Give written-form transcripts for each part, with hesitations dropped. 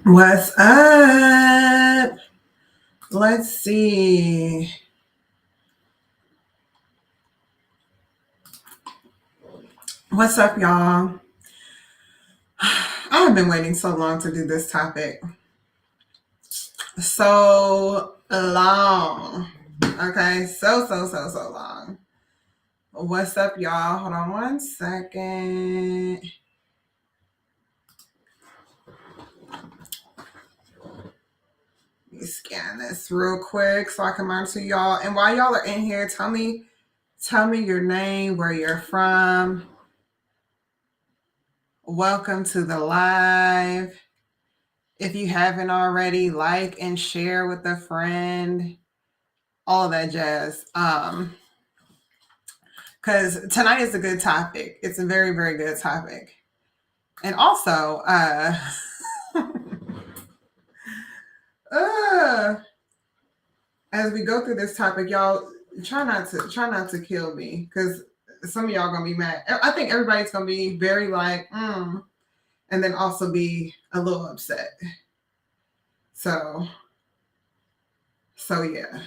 What's up? Let's see. What's up, y'all? I have been waiting so long to do this topic. So long. Okay, so long. What's up, y'all? Hold on one second. Let me scan this real quick so I can monitor y'all. And while y'all are in here, tell me your name, where you're from. Welcome to the live. If you haven't already, like and share with a friend, all of that jazz. Because tonight is a good topic. It's a very, very good topic. And also, uh, as we go through this topic, y'all try not to kill me because some of y'all gonna be mad. I think everybody's gonna be very like, and then also be a little upset. So, so yeah.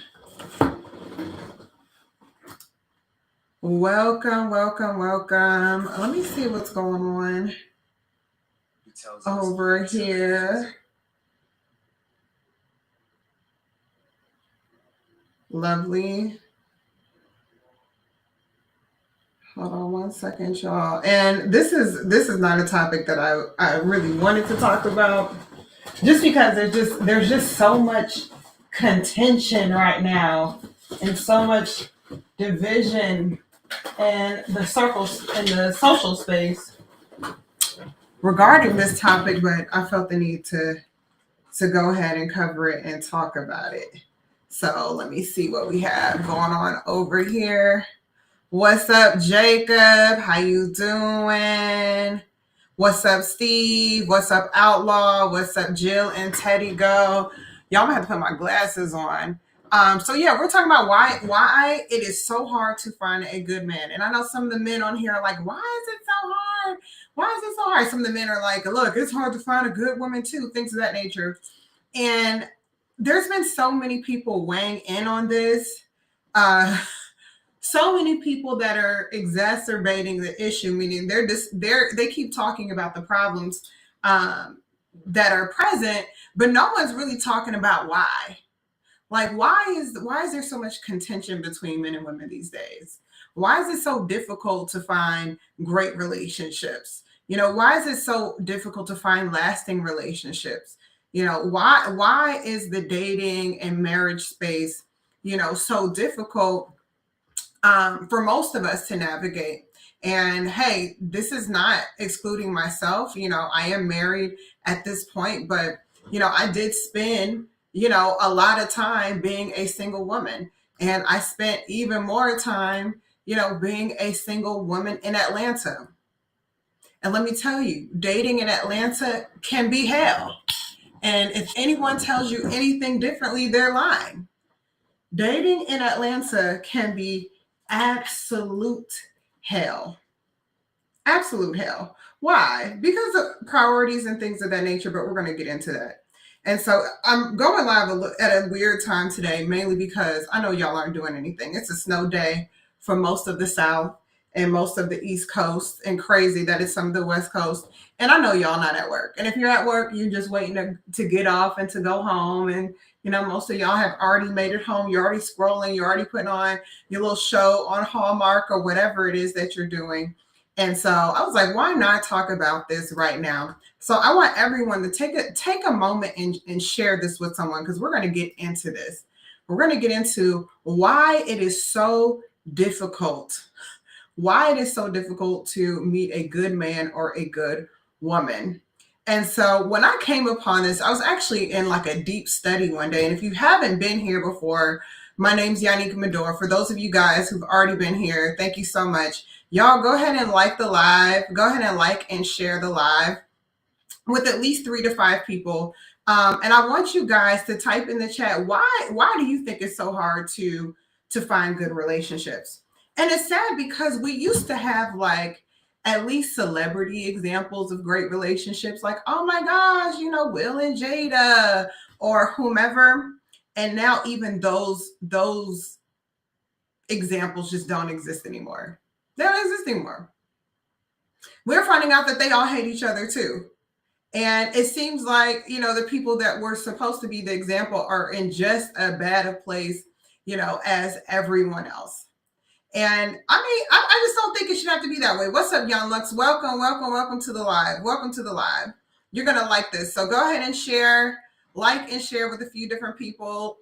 Welcome, welcome, welcome. Let me see what's going on over here. Lovely. Hold on one second, y'all. And this is not a topic that I really wanted to talk about, just because there's just so much contention right now and so much division in the circles in the social space regarding this topic, but I felt the need to go ahead and cover it and talk about it. So let me see what we have going on over here. What's up, Jacob? How you doing? What's up, Steve? What's up, Outlaw? What's up, Jill and Teddy Go? Y'all, I'm gonna have to put my glasses on. So yeah, we're talking about why it is so hard to find a good man. And I know some of the men on here are like, why is it so hard? Why is it so hard? Some of the men are like, look, it's hard to find a good woman too, things of that nature. And there's been so many people weighing in on this. Uh, so many people that are exacerbating the issue, meaning they keep talking about the problems um, that are present, but no one's really talking about why. Like, why is there so much contention between men and women these days? Why is it so difficult to find great relationships? Why is it so difficult to find lasting relationships? Why is the dating and marriage space, so difficult for most of us to navigate? And hey, this is not excluding myself. I am married at this point, but I did spend a lot of time being a single woman, and I spent even more time being a single woman in Atlanta. And let me tell you, dating in Atlanta can be hell. And if anyone tells you anything differently, they're lying. Dating in Atlanta can be absolute hell. Absolute hell. Why? Because of priorities and things of that nature, but we're going to get into that. And so I'm going live at a weird time today, mainly because I know y'all aren't doing anything. It's a snow day for most of the South and most of the East Coast, and crazy that it's some of the West Coast. And I know y'all not at work. And if you're at work, you're just waiting to get off and to go home. And most of y'all have already made it home. You're already scrolling. You're already putting on your little show on Hallmark or whatever it is that you're doing. And so I was like, why not talk about this right now? So I want everyone to take a moment and share this with someone, because we're going to get into this. We're going to get into why it is so difficult, to meet a good man or a good woman. And so when I came upon this, I was actually in like a deep study one day. And if you haven't been here before, my name's Yannick Medor. For those of you guys who've already been here, thank you so much. Y'all go ahead and like the live. Go ahead and like and share the live with at least 3 to 5 people. And I want you guys to type in the chat, why do you think it's so hard to find good relationships? And it's sad because we used to have like at least celebrity examples of great relationships, like, oh my gosh, Will and Jada or whomever. And now even those examples just don't exist anymore. They don't exist anymore. We're finding out that they all hate each other too. And it seems like, the people that were supposed to be the example are in just as bad a place, as everyone else. And I mean, I just don't think it should have to be that way. What's up, Young Lux? Welcome, welcome, welcome to the live. Welcome to the live. You're going to like this. So go ahead and share, like and share with a few different people.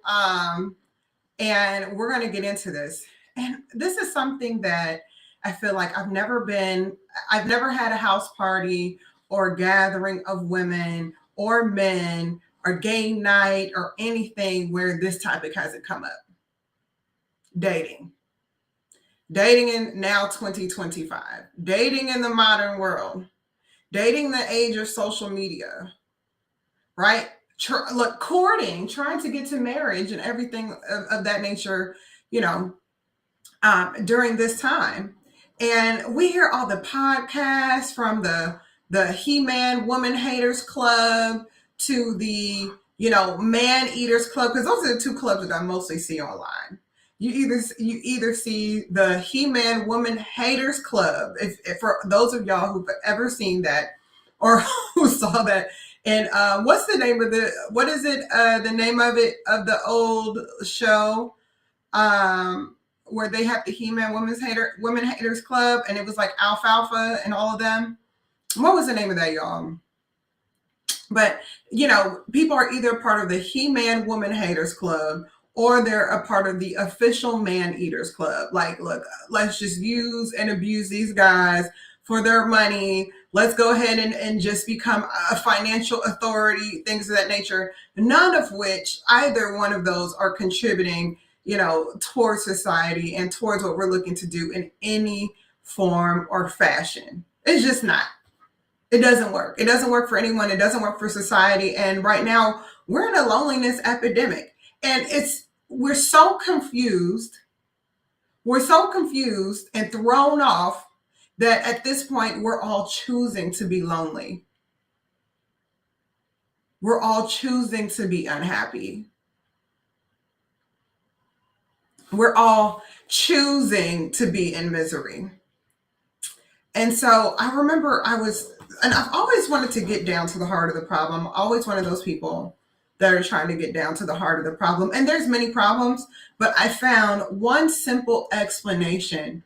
And we're going to get into this. And this is something that I feel like I've never had a house party or gathering of women or men or game night or anything where this topic hasn't come up. Dating in now 2025, dating in the modern world, dating the age of social media, right? Look, courting, trying to get to marriage and everything of that nature, during this time. And we hear all the podcasts from the He-Man Woman Haters Club to the, Man Eaters Club, because those are the two clubs that I mostly see online. You either see the He-Man Woman Haters Club, if for those of y'all who've ever seen that or who saw that. And what's the name of the name of the old show where they have the He-Man Women Haters Club, and it was like Alfalfa and all of them. What was the name of that, y'all? But, people are either part of the He-Man Woman Haters Club or they're a part of the official Man Eaters Club. Like, look, let's just use and abuse these guys for their money. Let's go ahead and just become a financial authority, things of that nature. None of which, either one of those are contributing, towards society and towards what we're looking to do in any form or fashion. It's just not. It doesn't work. It doesn't work for anyone. It doesn't work for society. And right now, we're in a loneliness epidemic. And we're so confused. We're so confused and thrown off that at this point, we're all choosing to be lonely. We're all choosing to be unhappy. We're all choosing to be in misery. And so I remember I've always wanted to get down to the heart of the problem. Always one of those people that are trying to get down to the heart of the problem. And there's many problems, but I found one simple explanation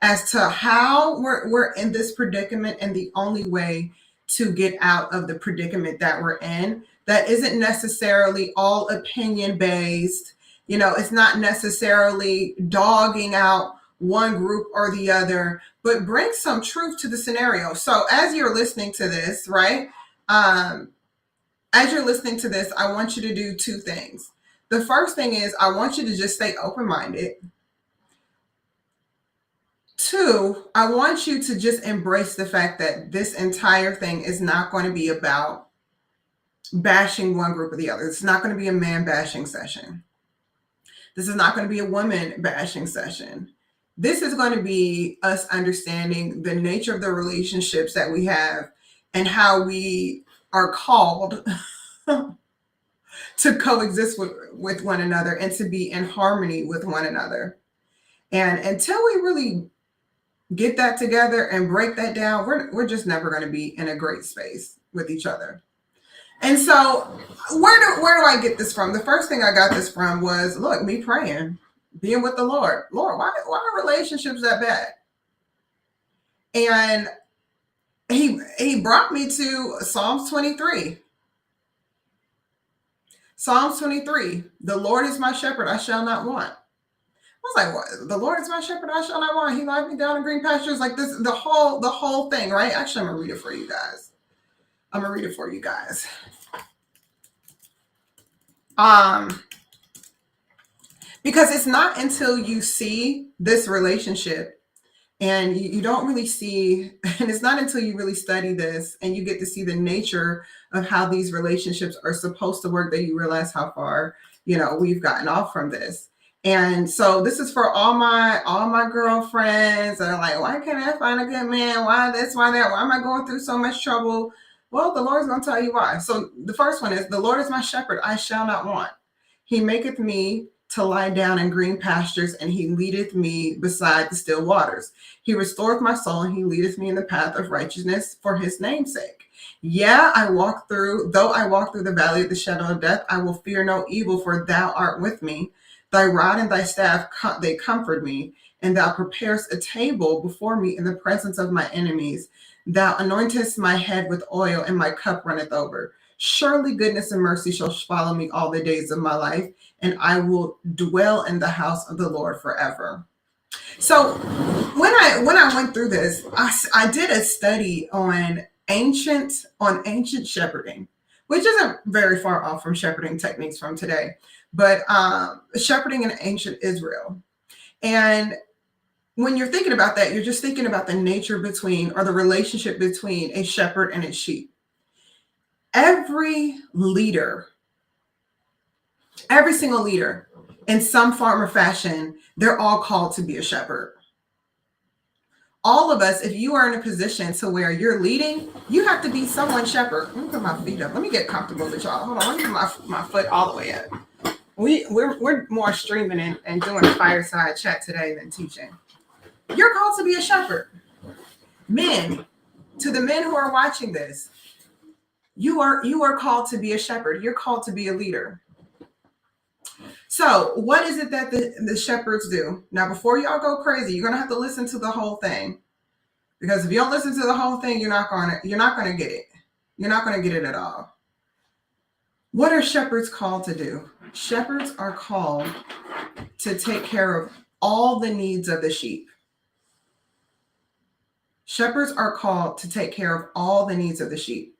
as to how we're in this predicament, and the only way to get out of the predicament that we're in that isn't necessarily all opinion based. It's not necessarily dogging out one group or the other, but bring some truth to the scenario. So as you're listening to this, right? As you're listening to this, I want you to do two things. The first thing is I want you to just stay open-minded. Two, I want you to just embrace the fact that this entire thing is not going to be about bashing one group or the other. It's not going to be a man bashing session. This is not going to be a woman bashing session. This is going to be us understanding the nature of the relationships that we have and how we are called to coexist with one another and to be in harmony with one another. And until we really get that together and break that down, we're just never going to be in a great space with each other. And so where do I get this from? The first thing I got this from was, look, me praying, being with the Lord. Lord, why are relationships that bad? And he brought me to Psalms 23. Psalms 23, the Lord is my shepherd, I shall not want. I was like, what? The Lord is my shepherd, I shall not want. He led me down in green pastures. Like this, the whole thing, right? Actually, I'm gonna read it for you guys. Because it's not until you see this relationship and you don't really see, and it's not until you really study this and you get to see the nature of how these relationships are supposed to work that you realize how far, we've gotten off from this. And so this is for all my girlfriends that are like, why can't I find a good man? Why this, why that? Why am I going through so much trouble? Well, the Lord's gonna tell you why. So the first one is, the Lord is my shepherd, I shall not want. He maketh me to lie down in green pastures, and he leadeth me beside the still waters. He restoreth my soul, and he leadeth me in the path of righteousness for his name's sake. Yeah, though I walk through the valley of the shadow of death, I will fear no evil, for thou art with me. Thy rod and thy staff, they comfort me. And thou preparest a table before me in the presence of my enemies. Thou anointest my head with oil, and my cup runneth over. Surely goodness and mercy shall follow me all the days of my life, and I will dwell in the house of the Lord forever. So when I went through this, I did a study on ancient shepherding, which isn't very far off from shepherding techniques from today, but shepherding in ancient Israel. And when you're thinking about that, you're just thinking about the nature between, or the relationship between, a shepherd and its sheep. Every single leader, in some form or fashion, they're all called to be a shepherd. All of us, if you are in a position to where you're leading, you have to be someone's shepherd. Let me put my feet up. Let me get comfortable with y'all. Hold on, let me put my foot all the way up. We're more streaming and doing a fireside chat today than teaching. You're called to be a shepherd. Men, to the men who are watching this, you are called to be a shepherd. You're called to be a leader. So what is it that the shepherds do? Now, before y'all go crazy, you're gonna have to listen to the whole thing, because if you don't listen to the whole thing, you're not gonna get it. You're not gonna get it at all. What are shepherds called to do? Shepherds are called to take care of all the needs of the sheep. Shepherds are called to take care of all the needs of the sheep.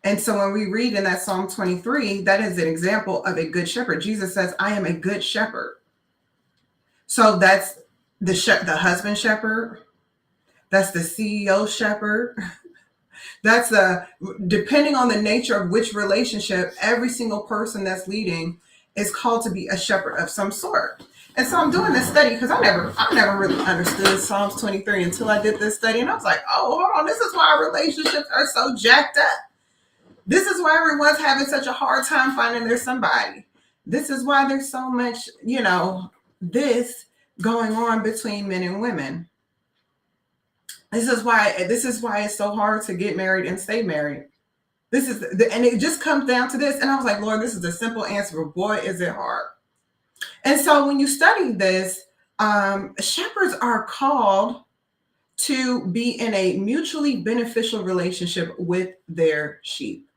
And so when we read in that Psalm 23, that is an example of a good shepherd. Jesus says, I am a good shepherd. So that's the husband shepherd. That's the CEO shepherd. That's depending on the nature of which relationship, every single person that's leading is called to be a shepherd of some sort. And so I'm doing this study because I never really understood Psalms 23 until I did this study. And I was like, oh, hold on. This is why our relationships are so jacked up. This is why everyone's having such a hard time finding their somebody. This is why there's so much, this going on between men and women. This is why it's so hard to get married and stay married. And it just comes down to this. And I was like, Lord, this is a simple answer, but boy, is it hard. And so when you study this, shepherds are called to be in a mutually beneficial relationship with their sheep.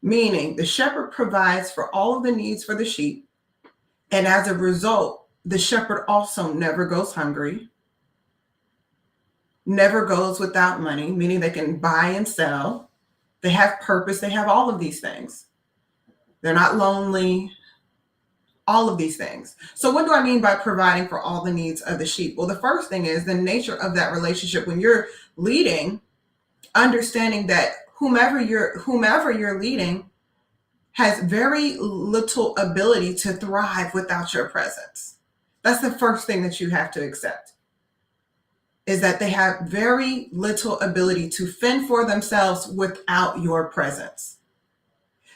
Meaning the shepherd provides for all of the needs for the sheep. And as a result, the shepherd also never goes hungry, never goes without money, meaning they can buy and sell. They have purpose. They have all of these things. They're not lonely, all of these things. So what do I mean by providing for all the needs of the sheep? Well, the first thing is the nature of that relationship. When you're leading, understanding that whomever you're leading has very little ability to thrive without your presence. That's the first thing that you have to accept, is that they have very little ability to fend for themselves without your presence.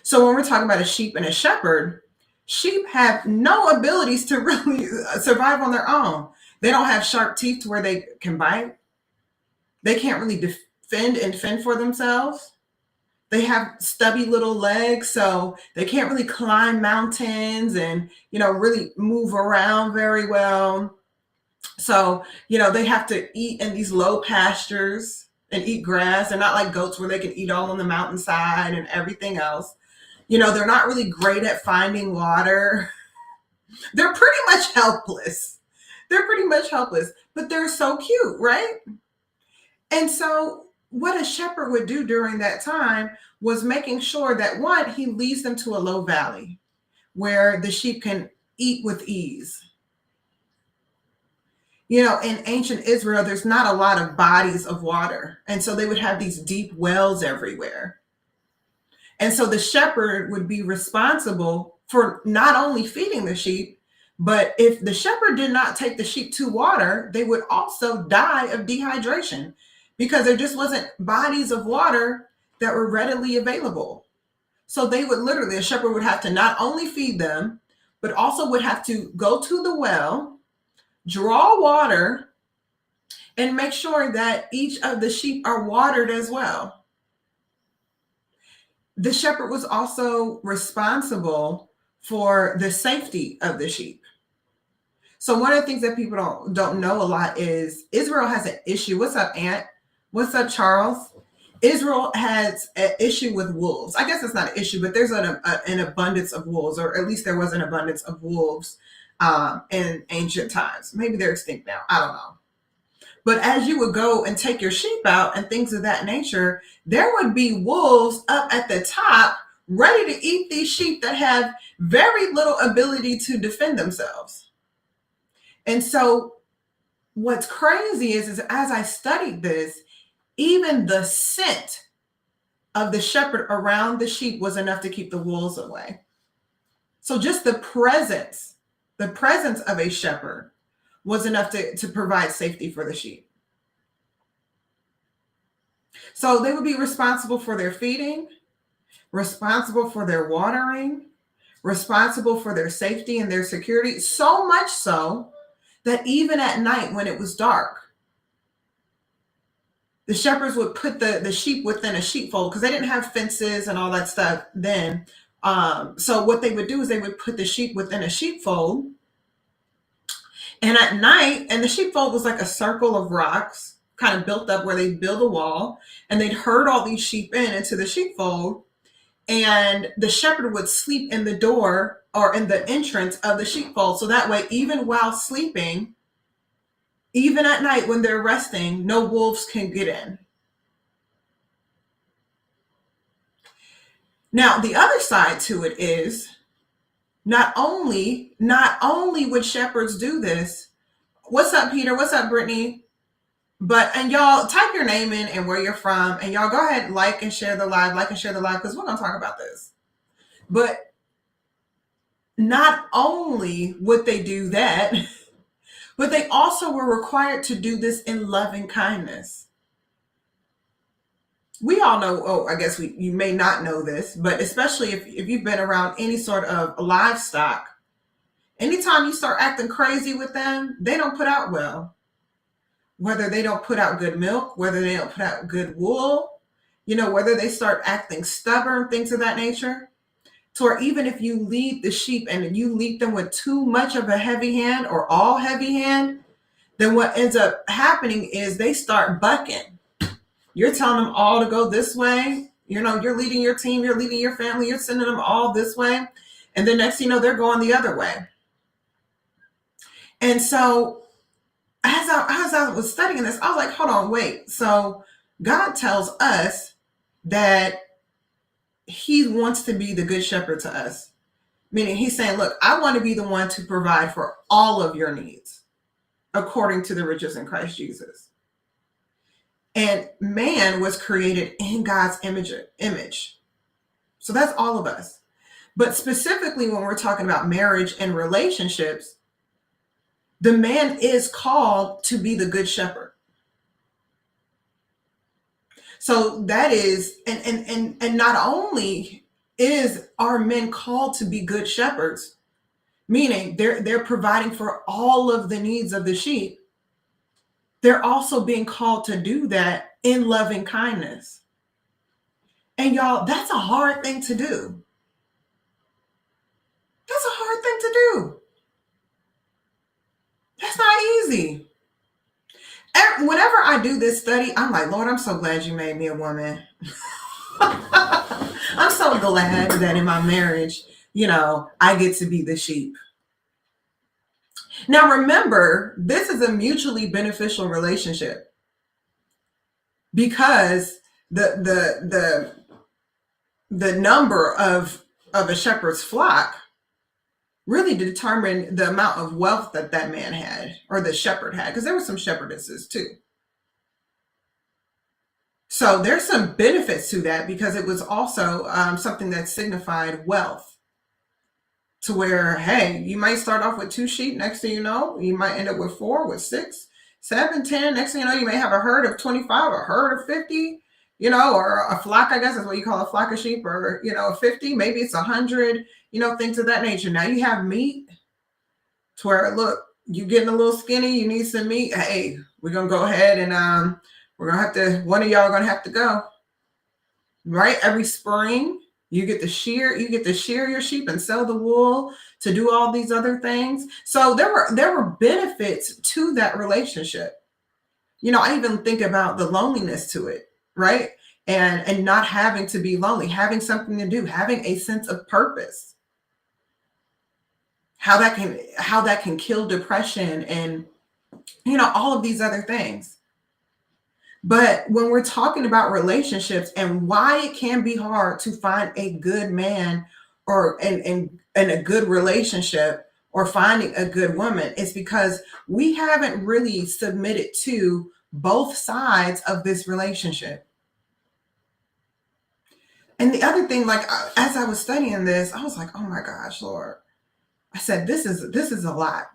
So when we're talking about a sheep and a shepherd, sheep have no abilities to really survive on their own. They don't have sharp teeth to where they can bite. They can't really defend and fend for themselves. They have stubby little legs, so they can't really climb mountains and, really move around very well. So, they have to eat in these low pastures and eat grass. They're not like goats where they can eat all on the mountainside and everything else. They're not really great at finding water. They're pretty much helpless. But they're so cute, right? And so what a shepherd would do during that time was making sure that, one, he leads them to a low valley where the sheep can eat with ease. In ancient Israel, there's not a lot of bodies of water. And so they would have these deep wells everywhere. And so the shepherd would be responsible for not only feeding the sheep, But if the shepherd did not take the sheep to water, they would also die of dehydration because there just wasn't bodies of water that were readily available. So they would literally, a shepherd would have to not only feed them, but also would have to go to the well, draw water, and make sure that each of the sheep are watered as well. The shepherd was also responsible for the safety of the sheep. So one of the things that people don't know a lot is Israel has an issue. What's up, Aunt? What's up, Charles? Israel has an issue with wolves. I guess it's not an issue, but there's an abundance of wolves, or at least there was an abundance of wolves in ancient times. Maybe they're extinct now. I don't know. But as you would go and take your sheep out and things of that nature, there would be wolves up at the top ready to eat these sheep that have very little ability to defend themselves. And so what's crazy is as I studied this, even the scent of the shepherd around the sheep was enough to keep the wolves away. So just the presence of a shepherd was enough to provide safety for the sheep. So they would be responsible for their feeding, responsible for their watering, responsible for their safety and their security, so much so that even at night when it was dark, the shepherds would put the sheep within a sheepfold because they didn't have fences and all that stuff then. So what they would do is they would put the sheep within a sheepfold. And at night, and the sheepfold was like a circle of rocks kind of built up where they'd build a wall, and they'd herd all these sheep into the sheepfold. And the shepherd would sleep in the door or in the entrance of the sheepfold. So that way, even while sleeping, even at night when they're resting, no wolves can get in. Now, the other side to it is not only would shepherds do this. What's up, Peter? What's up, Brittany? And y'all type your name in and where you're from, and y'all go ahead, like and share the live, because we're going to talk about this. But not only would they do that, but they also were required to do this in loving kindness. We all know, I guess you may not know this, but especially if you've been around any sort of livestock, anytime you start acting crazy with them, they don't put out well. Whether they don't put out good milk, whether they don't put out good wool, whether they start acting stubborn, things of that nature. Or even if you lead the sheep and you lead them with too much of a heavy hand or all heavy hand, then what ends up happening is they start bucking. You're telling them all to go this way. You're leading your team, you're leading your family, you're sending them all this way. And the next thing you know, they're going the other way. And so as I was studying this, I was like, hold on, wait. So God tells us that he wants to be the good shepherd to us. Meaning he's saying, look, I want to be the one to provide for all of your needs according to the riches in Christ Jesus. And man was created in God's image. So that's all of us. But specifically when we're talking about marriage and relationships, the man is called to be the good shepherd. So that is, and not only are men called to be good shepherds, meaning they're providing for all of the needs of the sheep, they're also being called to do that in loving kindness. And y'all, that's a hard thing to do. That's a hard thing to do. That's not easy. Whenever I do this study, I'm like, Lord, I'm so glad you made me a woman. I'm so glad that in my marriage, I get to be the sheep. Now, remember, this is a mutually beneficial relationship because the number of a shepherd's flock really determined the amount of wealth that man had, or the shepherd had, because there were some shepherdesses too. So there's some benefits to that because it was also something that signified wealth. to where, hey, you might start off with 2 sheep. Next thing you know, you might end up with 4, with 6, 7, 10. Next thing you know, you may have a herd of 25, a herd of 50, or a flock, I guess is what you call a flock of sheep, or, 50, maybe it's 100, things of that nature. Now you have meat to where, look, you getting a little skinny, you need some meat. Hey, we're going to go ahead and we're going to have to, one of y'all going to have to go. Right? Every spring, you get to shear your sheep and sell the wool to do all these other things. So there were benefits to that relationship. I even think about the loneliness to it, right? And not having to be lonely, having something to do, having a sense of purpose. How that can kill depression and all of these other things. But when we're talking about relationships and why it can be hard to find a good man or in a good relationship or finding a good woman, it's because we haven't really submitted to both sides of this relationship. And the other thing, like as I was studying this, I was like, oh my gosh, Lord. I said, this is a lot.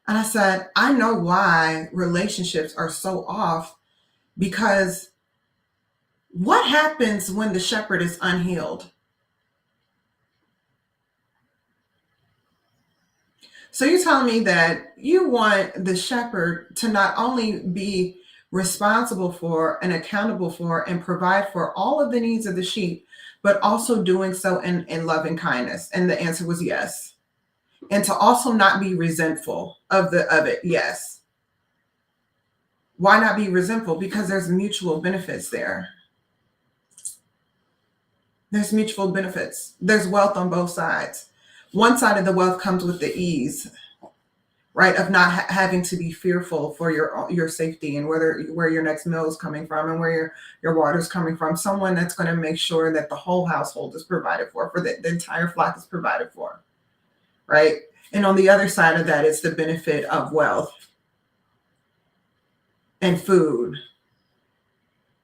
And I said, I know why relationships are so off, because what happens when the shepherd is unhealed? So you're telling me that you want the shepherd to not only be responsible for and accountable for and provide for all of the needs of the sheep, but also doing so in loving kindness? And the answer was yes. And to also not be resentful of it, yes. Why not be resentful? Because there's mutual benefits there. There's mutual benefits. There's wealth on both sides. One side of the wealth comes with the ease, right, of not having to be fearful for your safety and where your next meal is coming from and where your water is coming from. Someone that's going to make sure that the whole household is provided for the entire flock is provided for, right? And on the other side of that, it's the benefit of wealth and food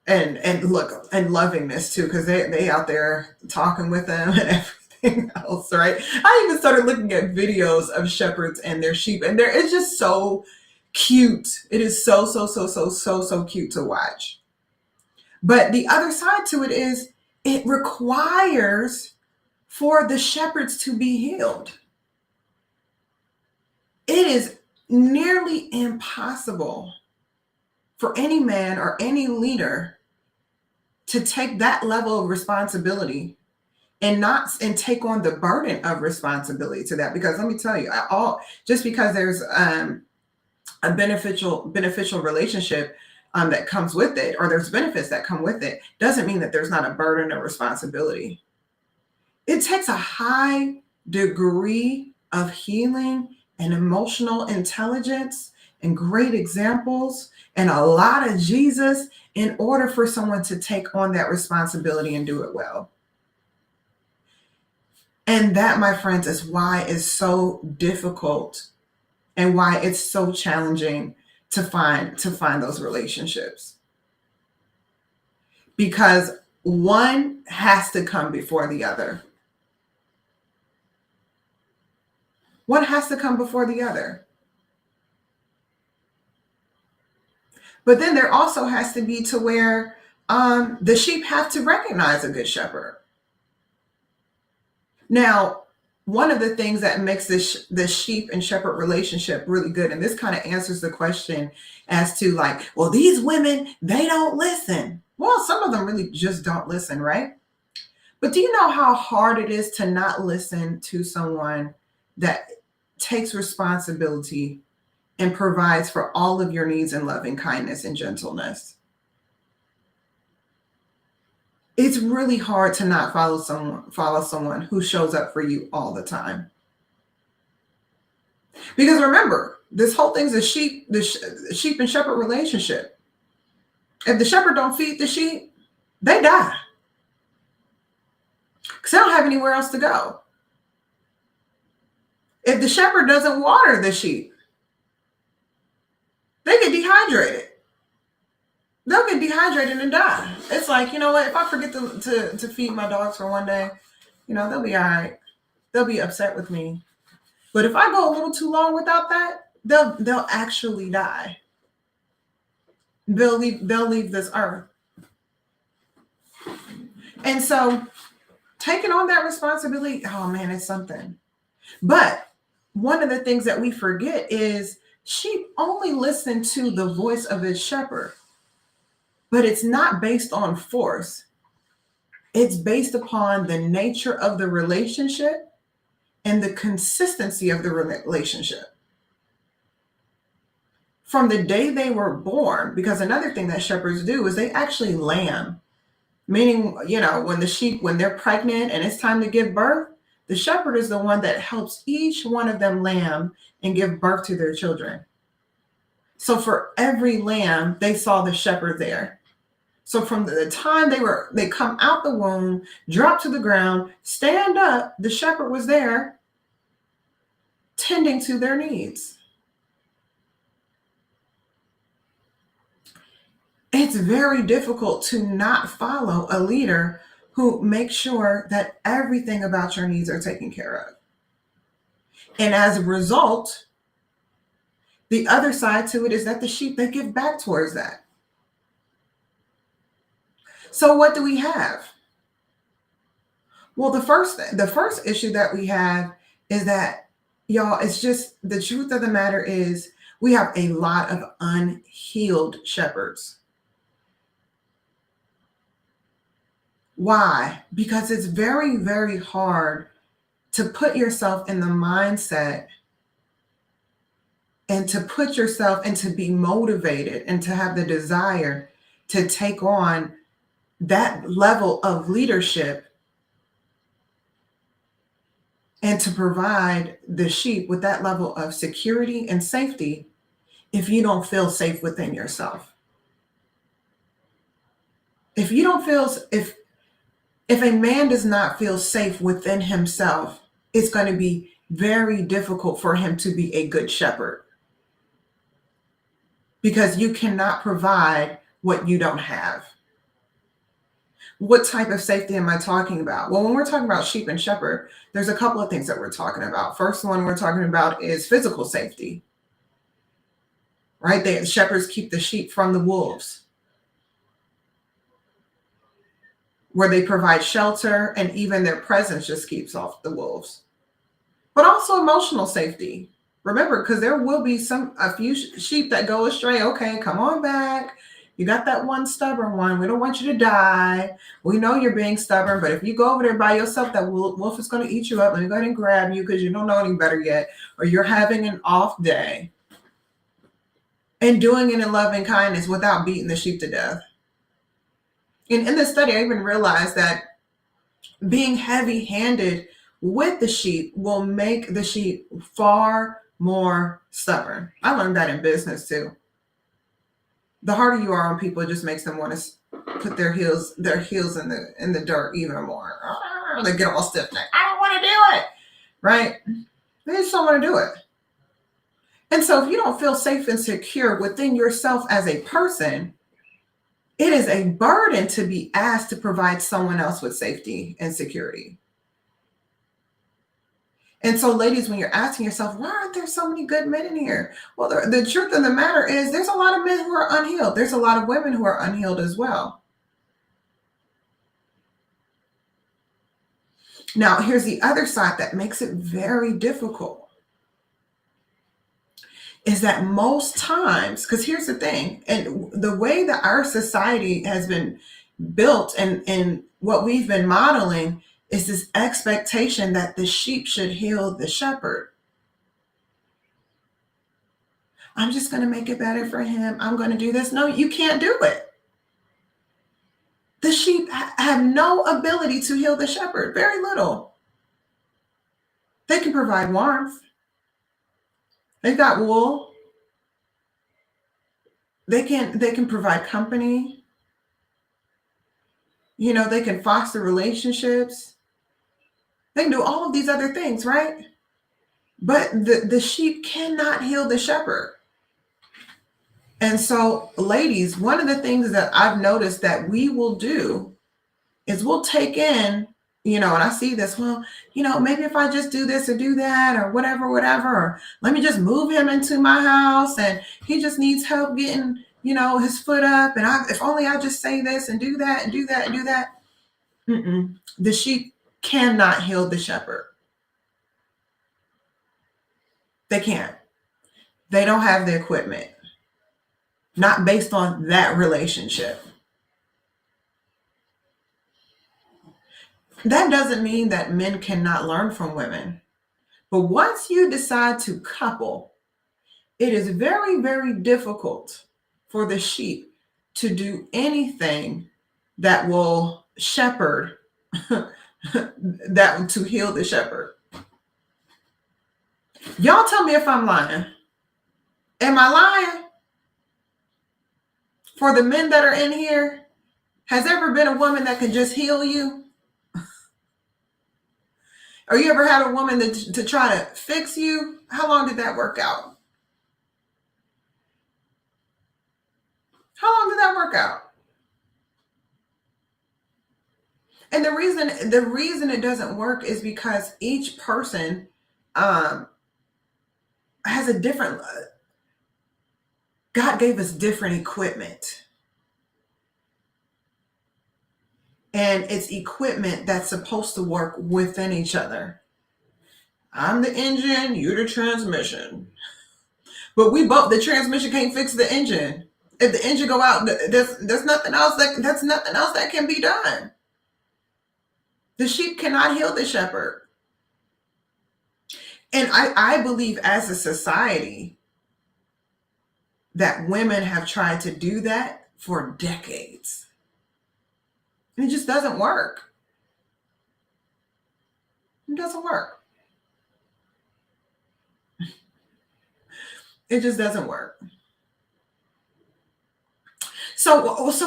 and look and lovingness too, because they out there talking with them and everything else, right? I even started looking at videos of shepherds and their sheep, and it's just so cute. It is so cute to watch. But the other side to it is it requires for the shepherds to be healed. It is nearly impossible for any man or any leader to take that level of responsibility and take on the burden of responsibility to that. Because let me tell you, just because there's a beneficial relationship that comes with it, or there's benefits that come with it, doesn't mean that there's not a burden of responsibility. It takes a high degree of healing and emotional intelligence and great examples and a lot of Jesus in order for someone to take on that responsibility and do it well. And that, my friends, is why it's so difficult and why it's so challenging to find those relationships. Because one has to come before the other. One has to come before the other. But then there also has to be to where the sheep have to recognize a good shepherd. Now, one of the things that makes the sheep and shepherd relationship really good, and this kind of answers the question as to like, well, these women, they don't listen. Well, some of them really just don't listen, right? But do you know how hard it is to not listen to someone that takes responsibility and provides for all of your needs in loving kindness and gentleness? It's really hard to not follow someone who shows up for you all the time. Because remember, this whole thing's a sheep and shepherd relationship. If the shepherd don't feed the sheep, they die. Because they don't have anywhere else to go. If the shepherd doesn't water the sheep, they get dehydrated. They'll get dehydrated and die. It's like, you know what? If I forget to feed my dogs for one day, they'll be all right. they'll be upset with me. But if I go a little too long without that, they'll actually die. They'll leave this earth. And so taking on that responsibility, oh man, it's something. But one of the things that we forget is sheep only listen to the voice of its shepherd, but it's not based on force. It's based upon the nature of the relationship and the consistency of the relationship. From the day they were born, because another thing that shepherds do is they actually lamb, meaning, when they're pregnant and it's time to give birth, the shepherd is the one that helps each one of them lamb and give birth to their children. So for every lamb, they saw the shepherd there. So from the time they come out the womb, drop to the ground, stand up, the shepherd was there tending to their needs. It's very difficult to not follow a leader who makes sure that everything about your needs are taken care of. And as a result, the other side to it is that the sheep, they give back towards that. So what do we have? Well, the first issue that we have is that, y'all, it's just the truth of the matter is we have a lot of unhealed shepherds. Why? Because it's very, very hard to put yourself in the mindset and to put yourself and to be motivated and to have the desire to take on that level of leadership and to provide the sheep with that level of security and safety if you don't feel safe within yourself. If you don't feel, if a man does not feel safe within himself, it's going to be very difficult for him to be a good shepherd, because you cannot provide what you don't have. What type of safety am I talking about? Well, when we're talking about sheep and shepherd, there's a couple of things that we're talking about. First one we're talking about is physical safety, right? The shepherds keep the sheep from the wolves, where they provide shelter, and even their presence just keeps off the wolves. But also emotional safety. Remember, because there will be a few sheep that go astray. Okay, come on back. You got that one stubborn one. We don't want you to die. We know you're being stubborn, but if you go over there by yourself, that wolf is going to eat you up. Let me go ahead and grab you because you don't know any better yet, or you're having an off day. And doing it in loving kindness without beating the sheep to death. And in this study, I even realized that being heavy-handed with the sheep will make the sheep far more stubborn. I learned that in business too. The harder you are on people, it just makes them want to put their heels in the dirt even more. They get all stiff necked. I don't want to do it, right? They just don't want to do it. And so if you don't feel safe and secure within yourself as a person, it is a burden to be asked to provide someone else with safety and security. And so, ladies, when you're asking yourself, why aren't there so many good men in here? Well, the truth of the matter is there's a lot of men who are unhealed. There's a lot of women who are unhealed as well. Now, here's the other side that makes it very difficult. Is that most times, because here's the thing, and the way that our society has been built and what we've been modeling is this expectation that the sheep should heal the shepherd. I'm just going to make it better for him. I'm going to do this. No, you can't do it. The sheep have no ability to heal the shepherd, very little. They can provide warmth. They've got wool. They can provide company. They can foster relationships. They can do all of these other things, right? But the sheep cannot heal the shepherd. And so, ladies, one of the things that I've noticed that we will do is we'll take in, and I see this, well, maybe if I just do this or do that or whatever, or let me just move him into my house and he just needs help getting, his foot up. And if only I just say this and do that and do that and do that. The sheep cannot heal the shepherd. They can't. They don't have the equipment. Not based on that relationship. That doesn't mean that men cannot learn from women. But once you decide to couple, it is very, very difficult for the sheep to do anything that will shepherd, to heal the shepherd. Y'all tell me if I'm lying. Am I lying? For the men that are in here, has there ever been a woman that can just heal you? Or you ever had a woman to try to fix you? How long did that work out? How long did that work out? And the reason it doesn't work is because each person has a different. God gave us different equipment. And it's equipment that's supposed to work within each other. I'm the engine, you're the transmission. But the transmission can't fix the engine. If the engine go out, there's nothing else that can be done. The sheep cannot heal the shepherd. And I believe as a society that women have tried to do that for decades. And it just doesn't work. It doesn't work. It just doesn't work. So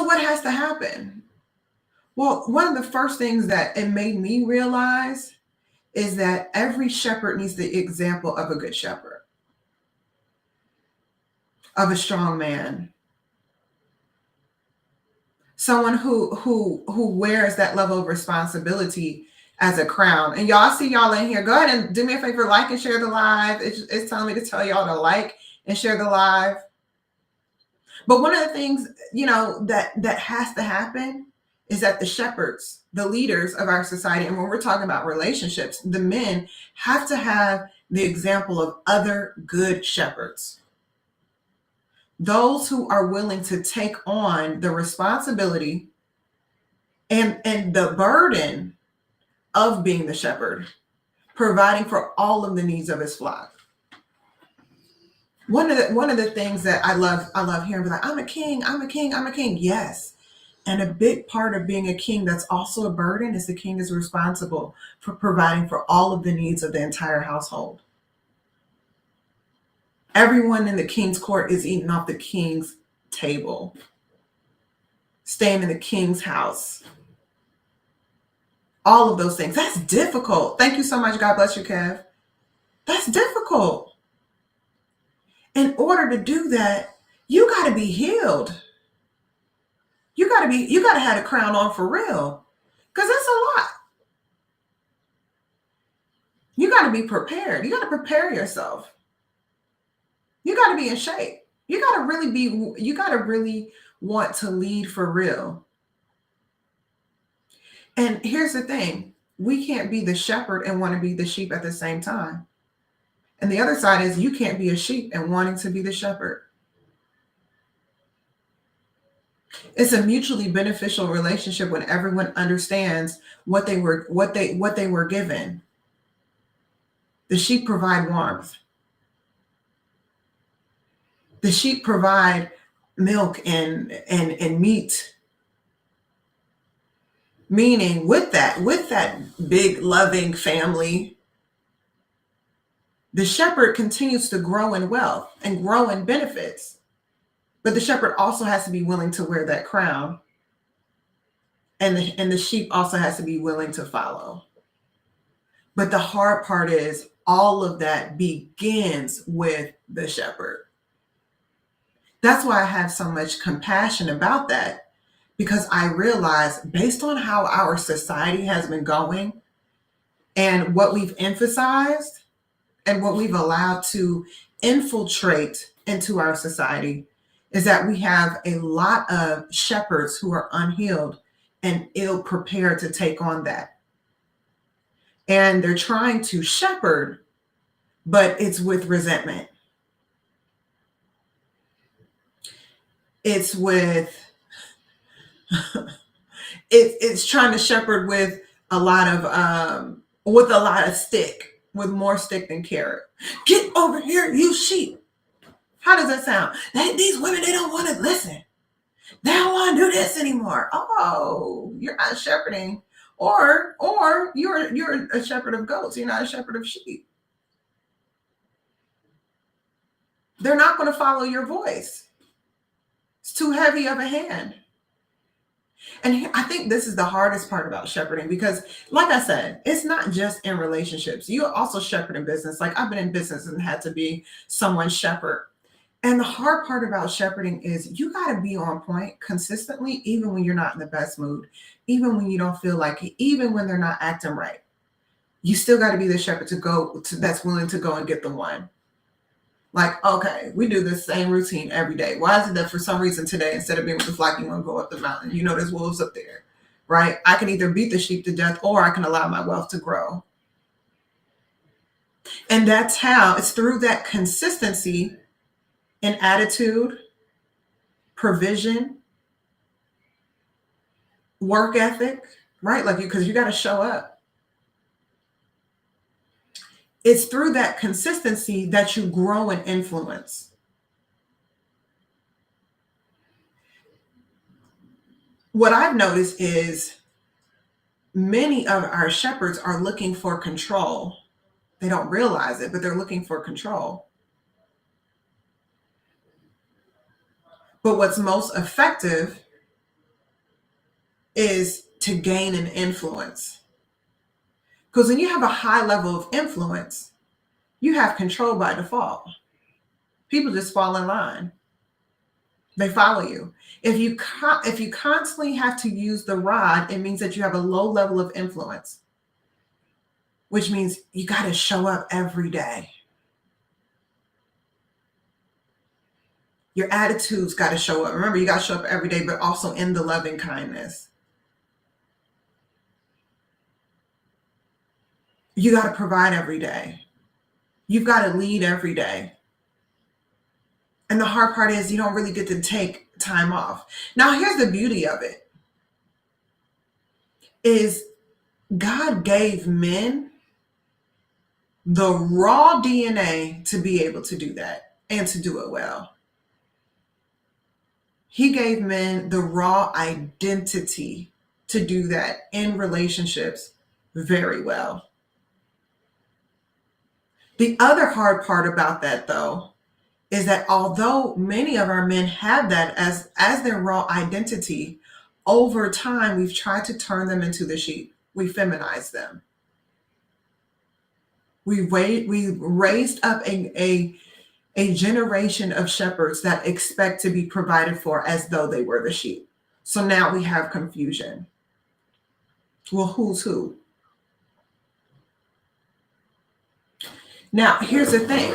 what has to happen? Well, one of the first things that it made me realize is that every shepherd needs the example of a good shepherd, of a strong man, someone who wears that level of responsibility as a crown. And y'all, see y'all in here. Go ahead and do me a favor, like and share the live. It's telling me to tell y'all to like and share the live. But one of the things, that has to happen is that the shepherds, the leaders of our society, and when we're talking about relationships, the men have to have the example of other good shepherds. Those who are willing to take on the responsibility and the burden of being the shepherd, providing for all of the needs of his flock. One of the things that I love hearing, like, I'm a king. Yes. And a big part of being a king that's also a burden is the king is responsible for providing for all of the needs of the entire household. Everyone in the king's court is eating off the king's table, staying in the king's house. All of those things. That's difficult. Thank you so much. God bless you, Kev. That's difficult. In order to do that, you got to be healed. You got to have a crown on for real, because that's a lot. You got to be prepared. You got to prepare yourself. You got to be in shape. You got to really want to lead for real. And here's the thing. We can't be the shepherd and want to be the sheep at the same time. And the other side is you can't be a sheep and wanting to be the shepherd. It's a mutually beneficial relationship when everyone understands what they were given. The sheep provide warmth. The sheep provide milk and meat. Meaning with that big loving family, the shepherd continues to grow in wealth and grow in benefits. But the shepherd also has to be willing to wear that crown. And the sheep also has to be willing to follow. But the hard part is all of that begins with the shepherd. That's why I have so much compassion about that, because I realized, based on how our society has been going and what we've emphasized and what we've allowed to infiltrate into our society, is that we have a lot of shepherds who are unhealed and ill prepared to take on that. And they're trying to shepherd, but it's with resentment. It's with it's trying to shepherd with a lot of stick, with more stick than carrot. Get over here, you sheep. How does that sound? These women, they don't want to listen. They don't want to do this anymore. Oh, you're not shepherding, or you're a shepherd of goats. You're not a shepherd of sheep. They're not going to follow your voice. It's too heavy of a hand. And I think this is the hardest part about shepherding, because, like I said, it's not just in relationships. You also shepherd in business. Like, I've been in business and had to be someone's shepherd. And the hard part about shepherding is you got to be on point consistently, even when you're not in the best mood, even when you don't feel like it, even when they're not acting right. You still got to be the shepherd that's willing to go and get the one. Like, okay, we do the same routine every day. Why is it that for some reason today, instead of being with the flock, you want to go up the mountain? You know, there's wolves up there, right? I can either beat the sheep to death, or I can allow my wealth to grow. And that's how it's through that consistency in attitude, provision, work ethic, right? Like, because you got to show up. It's through that consistency that you grow in influence. What I've noticed is many of our shepherds are looking for control. They don't realize it, but they're looking for control. But what's most effective is to gain an influence. Because when you have a high level of influence, you have control by default. People just fall in line. They follow you. If you constantly have to use the rod, it means that you have a low level of influence, which means you got to show up every day. Your attitude's got to show up. Remember, you got to show up every day, but also in the loving kindness. You got to provide every day. You've got to lead every day. And the hard part is you don't really get to take time off. Now, here's the beauty of it, is God gave men the raw DNA to be able to do that and to do it well. He gave men the raw identity to do that in relationships very well. The other hard part about that, though, is that although many of our men have that as their raw identity, over time we've tried to turn them into the sheep. We feminize them. We raised up a generation of shepherds that expect to be provided for as though they were the sheep. So now we have confusion. Well, who's who? Now, here's the thing.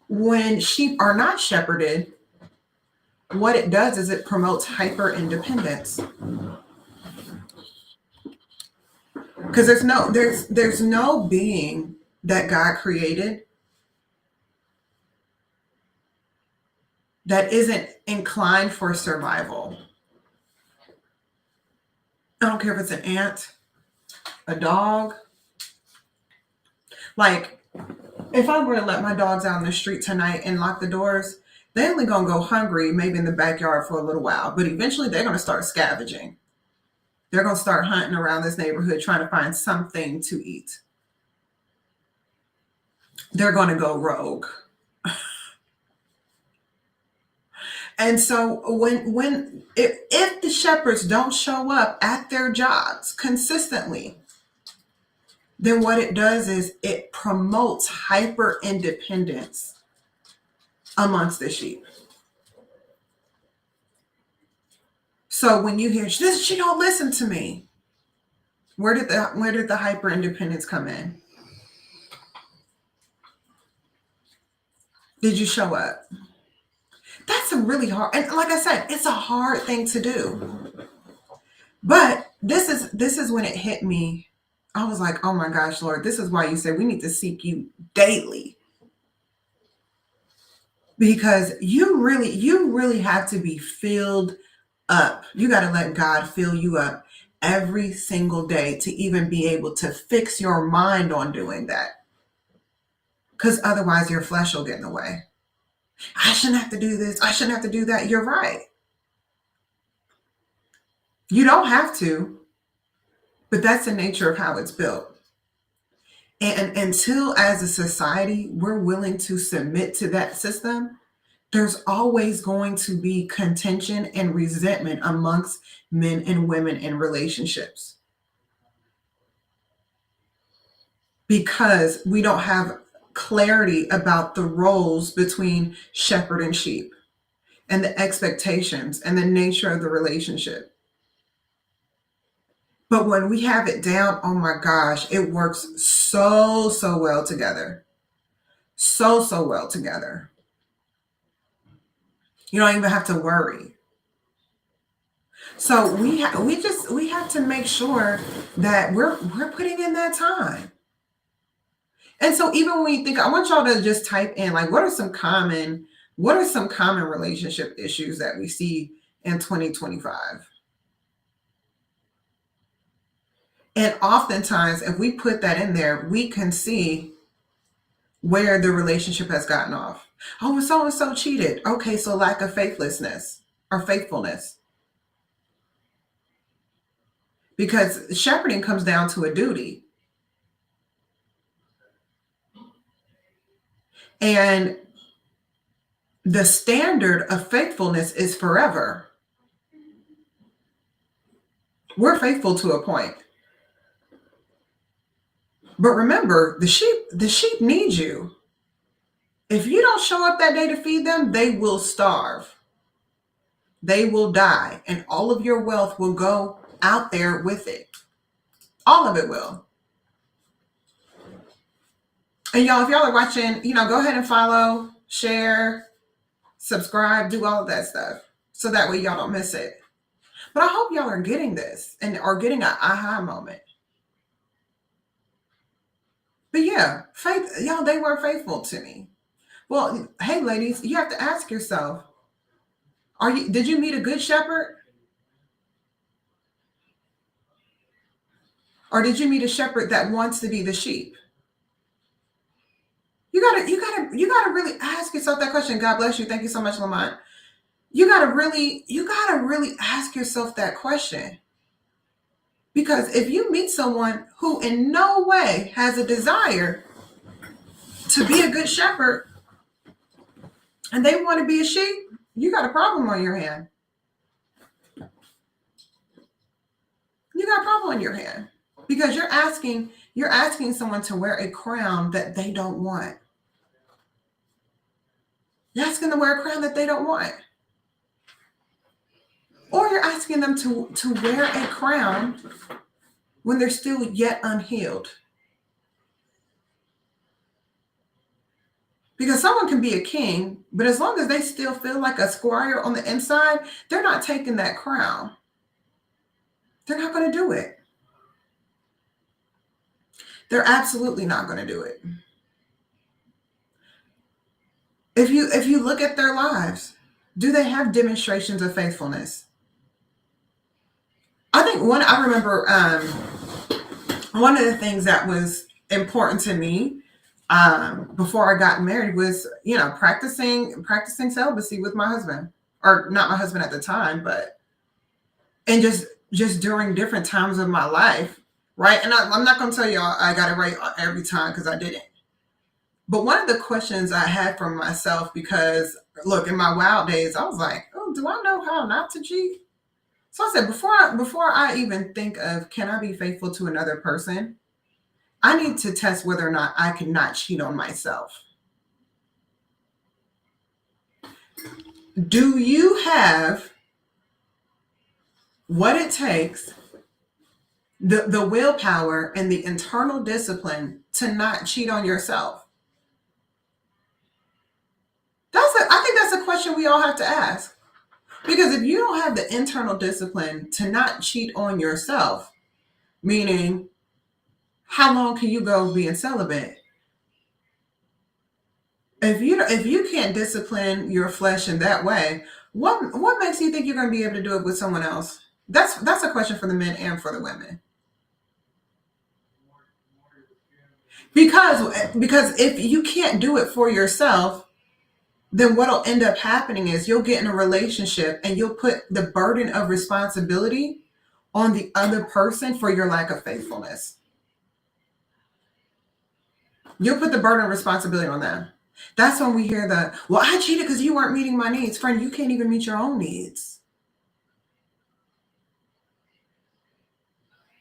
When sheep are not shepherded, what it does is it promotes hyper independence. Because there's no being that God created that isn't inclined for survival. I don't care if it's an ant, a dog. Like, if I were to let my dogs out in the street tonight and lock the doors, they're only going to go hungry, maybe in the backyard for a little while, but eventually they're going to start scavenging. They're going to start hunting around this neighborhood trying to find something to eat. They're going to go rogue. And so if the shepherds don't show up at their jobs consistently, then what it does is it promotes hyper independence amongst the sheep. So when you hear she don't listen to me, where did the hyper independence come in? Did you show up? That's a really hard, and like I said, it's a hard thing to do. But this is when it hit me. I was like, oh my gosh, Lord, this is why you said we need to seek you daily. Because you really have to be filled up. You got to let God fill you up every single day to even be able to fix your mind on doing that. Because otherwise your flesh will get in the way. I shouldn't have to do this. I shouldn't have to do that. You're right. You don't have to, but that's the nature of how it's built. And until as a society, we're willing to submit to that system, there's always going to be contention and resentment amongst men and women in relationships. Because we don't have clarity about the roles between shepherd and sheep and the expectations and the nature of the relationship. But when we have it down, oh my gosh, it works so well together. So well together. You don't even have to worry. So we have to make sure that we're putting in that time. And so even when you think, I want y'all to just type in like what are some common relationship issues that we see in 2025? And oftentimes, if we put that in there, we can see where the relationship has gotten off. Oh, so and so cheated. Okay, so lack of faithlessness or faithfulness. Because shepherding comes down to a duty. And the standard of faithfulness is forever. We're faithful to a point. But remember, the sheep need you. If you don't show up that day to feed them, they will starve. They will die, and all of your wealth will go out there with it. All of it will. And y'all, if y'all are watching, go ahead and follow, share, subscribe, do all of that stuff. So that way y'all don't miss it. But I hope y'all are getting this and are getting an aha moment. But yeah, faith, y'all, they were faithful to me. Well, hey ladies, you have to ask yourself, did you meet a good shepherd? Or did you meet a shepherd that wants to be the sheep? You gotta really ask yourself that question. God bless you. Thank you so much, Lamont. You gotta really ask yourself that question. Because if you meet someone who in no way has a desire to be a good shepherd and they want to be a sheep, you got a problem on your hand. You got a problem on your hand because you're asking someone to wear a crown that they don't want. You're asking them to wear a crown that they don't want. Or you're asking them to wear a crown when they're still yet unhealed. Because someone can be a king, but as long as they still feel like a squire on the inside, they're not taking that crown. They're not going to do it. They're absolutely not going to do it. If you look at their lives, do they have demonstrations of faithfulness? I think I remember one of the things that was important to me before I got married was, practicing celibacy with my husband, or not my husband at the time, and just during different times of my life, right? And I'm not going to tell y'all I got it right every time because I didn't. But one of the questions I had for myself, because look, in my wild days, I was like, oh, do I know how not to cheat? So I said, before I even think of, can I be faithful to another person? I need to test whether or not I can not cheat on myself. Do you have what it takes, the willpower and the internal discipline to not cheat on yourself? I think that's a question we all have to ask. Because if you don't have the internal discipline to not cheat on yourself, meaning how long can you go being celibate? If you can't discipline your flesh in that way, what makes you think you're going to be able to do it with someone else? That's a question for the men and for the women. Because if you can't do it for yourself, then what'll end up happening is you'll get in a relationship and you'll put the burden of responsibility on the other person for your lack of faithfulness. You'll put the burden of responsibility on them. That's when we hear well, I cheated because you weren't meeting my needs. Friend, you can't even meet your own needs.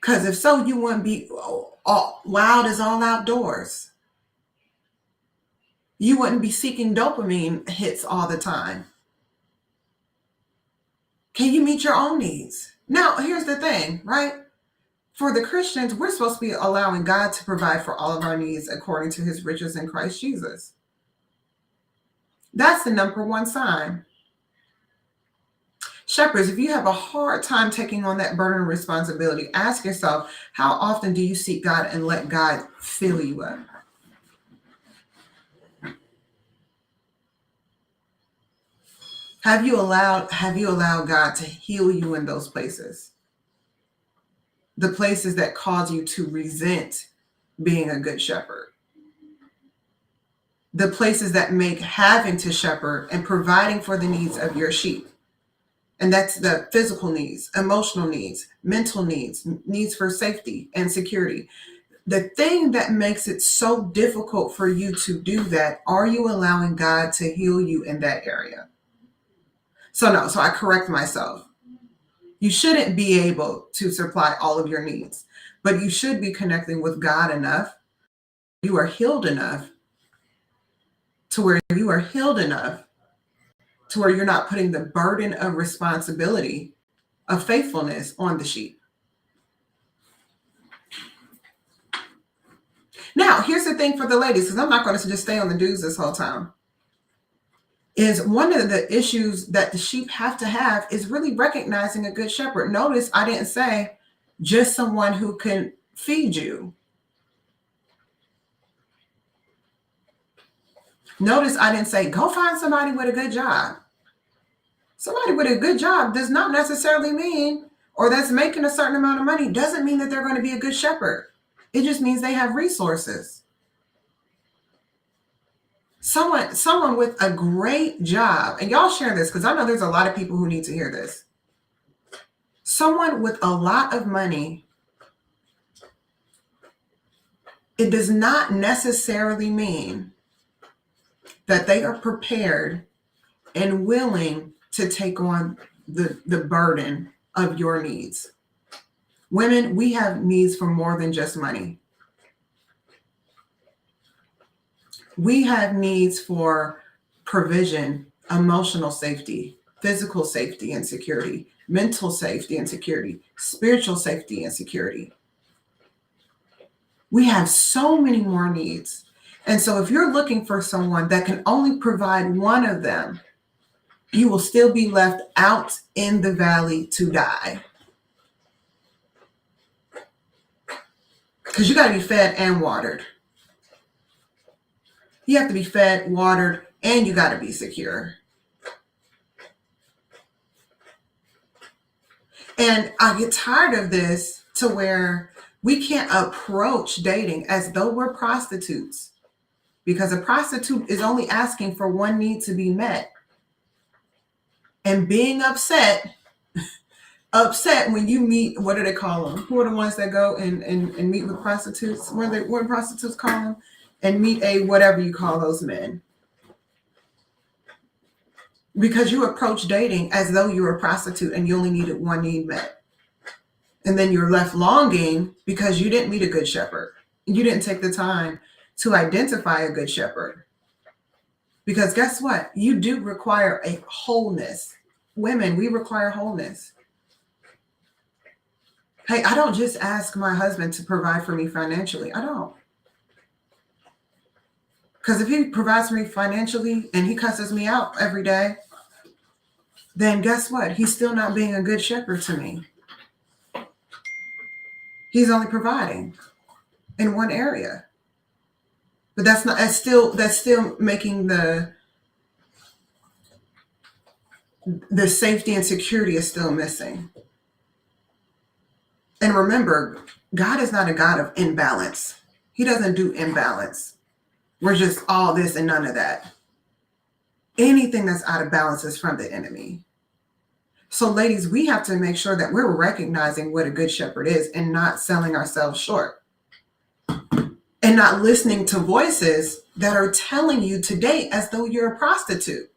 Because if so, you wouldn't be wild as all outdoors. You wouldn't be seeking dopamine hits all the time. Can you meet your own needs? Now, here's the thing, right? For the Christians, we're supposed to be allowing God to provide for all of our needs according to his riches in Christ Jesus. That's the number one sign. Shepherds, if you have a hard time taking on that burden of responsibility, ask yourself, how often do you seek God and let God fill you up? Have you allowed God to heal you in those places? The places that cause you to resent being a good shepherd. The places that make having to shepherd and providing for the needs of your sheep. And that's the physical needs, emotional needs, mental needs, needs for safety and security. The thing that makes it so difficult for you to do that, are you allowing God to heal you in that area? So I correct myself. You shouldn't be able to supply all of your needs, but you should be connecting with God enough. You are healed enough to where you're not putting the burden of responsibility of faithfulness on the sheep. Now, here's the thing for the ladies, because I'm not going to just stay on the dudes this whole time. Is one of the issues that the sheep have to have is really recognizing a good shepherd. Notice I didn't say just someone who can feed you. Notice I didn't say go find somebody with a good job. Somebody with a good job does not necessarily mean, or that's making a certain amount of money, doesn't mean that they're going to be a good shepherd. It just means they have resources. Someone with a great job, and y'all share this because I know there's a lot of people who need to hear this. Someone with a lot of money, it does not necessarily mean that they are prepared and willing to take on the burden of your needs. Women, we have needs for more than just money. We have needs for provision, emotional safety, physical safety and security, mental safety and security, spiritual safety and security. We have so many more needs. And so if you're looking for someone that can only provide one of them, you will still be left out in the valley to die. Because you got to be fed and watered. You have to be fed, watered, and you got to be secure. And I get tired of this to where we can't approach dating as though we're prostitutes. Because a prostitute is only asking for one need to be met. And being upset when you meet, what do they call them? Who are the ones that go and meet with prostitutes? What do prostitutes call them? And meet a whatever you call those men. Because you approach dating as though you were a prostitute and you only needed one need met. And then you're left longing because you didn't meet a good shepherd. You didn't take the time to identify a good shepherd. Because guess what? You do require a wholeness. Women, we require wholeness. Hey, I don't just ask my husband to provide for me financially. I don't. Because if he provides for me financially and he cusses me out every day, then guess what? He's still not being a good shepherd to me. He's only providing in one area. But that's still making the safety and security is still missing. And remember, God is not a God of imbalance. He doesn't do imbalance. We're just all this and none of that. Anything that's out of balance is from the enemy. So ladies, we have to make sure that we're recognizing what a good shepherd is and not selling ourselves short. And not listening to voices that are telling you to date as though you're a prostitute.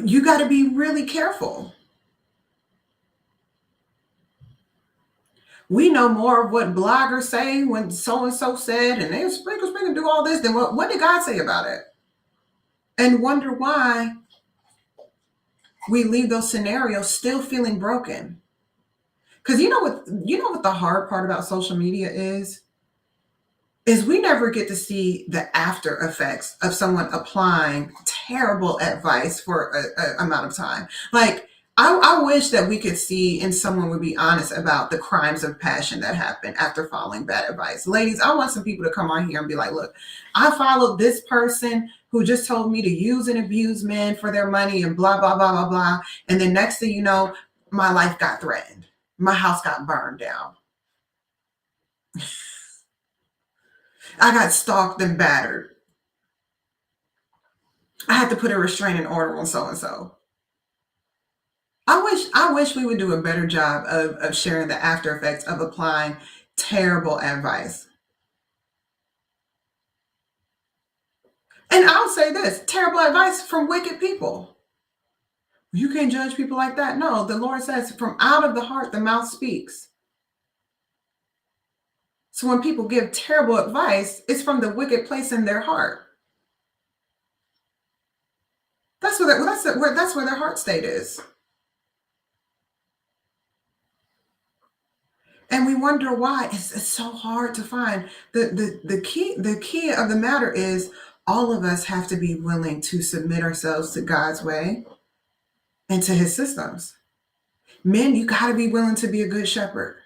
You got to be really careful. We know more of what bloggers say when so-and-so said, and they sprinkle, do all this, then what did God say about it? And wonder why we leave those scenarios still feeling broken. Because you know what the hard part about social media is we never get to see the after effects of someone applying terrible advice for a amount of time. Like, I wish that we could see and someone would be honest about the crimes of passion that happen after following bad advice. Ladies, I want some people to come on here and be like, look, I followed this person who just told me to use and abuse men for their money and blah, blah, blah, blah, blah. And then next thing you know, my life got threatened. My house got burned down. I got stalked and battered. I had to put a restraining order on so and so. I wish we would do a better job of sharing the after effects of applying terrible advice. And I'll say this, terrible advice from wicked people. You can't judge people like that. No, the Lord says from out of the heart, the mouth speaks. So when people give terrible advice, it's from the wicked place in their heart. That's where their heart state is. And we wonder why it's so hard to find. The key of the matter is all of us have to be willing to submit ourselves to God's way and to his systems. Men, you got to be willing to be a good shepherd.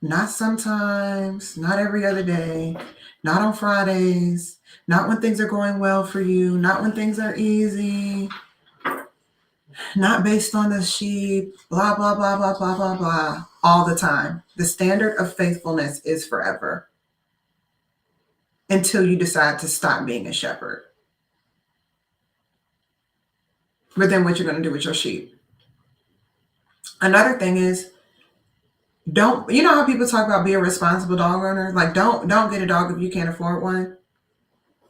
Not sometimes, not every other day, not on Fridays, not when things are going well for you, not when things are easy, not based on the sheep, blah, blah, blah, blah, blah, blah, blah, all the time. The standard of faithfulness is forever until you decide to stop being a shepherd. But then what you're going to do with your sheep? Another thing is, you know how people talk about be a responsible dog owner? Like, don't get a dog if you can't afford one.